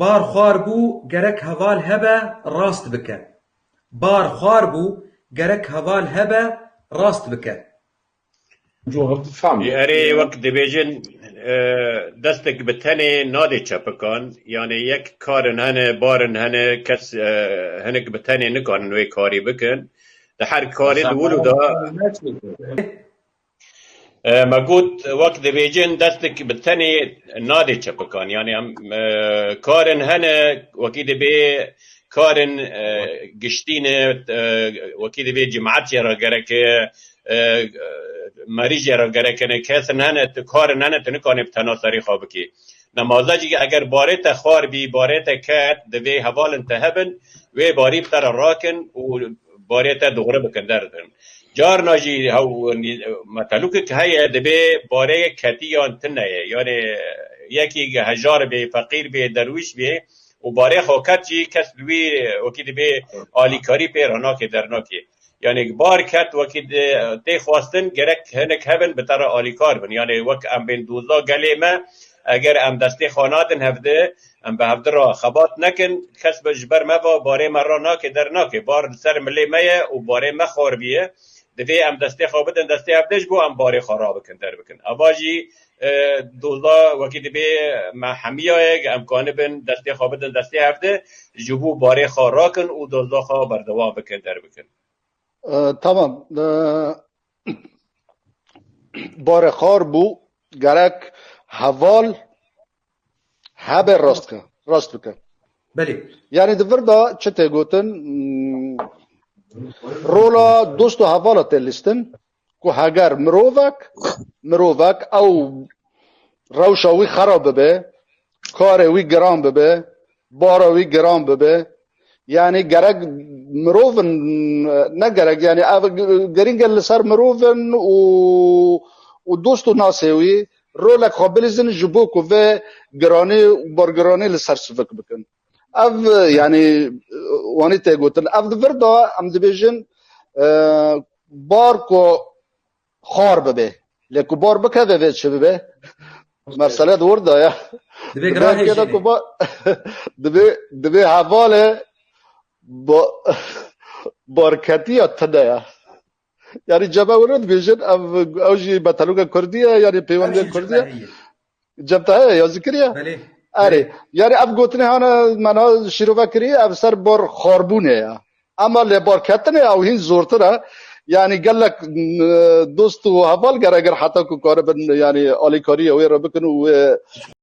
بار خوار بوو گەرەک هەڤال هەبە ڕاست بکە. بار خوار بوو گەرەک هەڤال هەبە ڕاست بکە. یاری وقت دبیجن دستک به تنه ناده چپکان یعنی یک کارن هنه بارن هنه کس هنک به تنه نکانن وی کاری بکن ده هر کاری دولو دا ما قلت وقت دبیجن دستک به تنه ناده چپکان یعنی کارن هنه وکی دبی کارن گشتینه وکی دبی جماعت را گرکه مریض را گرکنه کس نه کار نه تنکانه تناسری خواب کی نمازجی اگر بارت خار بی بارت کات دوی حوال انتهبن و باری بتر راکن و بارت دوغره بکن دردن جار ناجی هاو مطلوک که هی دوی باره کتی یا تنه یعنی یکی هجار بی فقیر بی درویش بی و باره خوکت جی کس دوی وکی دوی آلیکاری پی رناک درناکی یعنی بار کت وقتی تی خواستن گرک هنک هبن بتر آلیکار بن یعنی وقت ام بین دوزا گلیمه اگر ام دستی خاناتن هفته ام به هفته را خبات نکن کس بجبر موا باره مرا ناکه در ناکه بار سر ملی میه و باره مخور بیه دوی ام دستی خوابتن دستی هفتهش بو ام باره خراب بکن در بکن اواجی دوزا وقتی بی محمیه امکانه بن دستی خوابتن دستی هفته جبو باره خاراکن و دوزا خواب بردوام بکن در بکن tamam. بار خار بو گرک حوال هبه راست بکن بله یعنی دور دا چه ته گوتن رولا دوست و حوالا تلیستن که هگر مرووک او روشاوی خراب ببه کاروی گرام ببه باراوی گرام ببه یعنی گرگ مروفن نه گرگ یعنی گرینگ لسر مروفن و دوستو ناسیوی رولک خابلیزن جبوک و گرانی برگرانی لسر سفک بکن اف یعنی وانی تگوتن اف دور دا ام دبیجن بار کو خار ببه لیکو بار بکه ببه چه ببه مرسله دور دا یا دبی حواله بارکتی تنه یعنی جبه ورد بیشن اوجی بطلوگ کردیه یعنی پیونده کردیه جبته یا ذکریه اره یعنی اف گوتنه هانا منا شیرو کریه اف سر بار خاربونه اما لی بارکتنه او هین زورتره یعنی گلک دوست و حوال گر اگر حتی که کار بن یعنی آلی کاری اوی را بکن و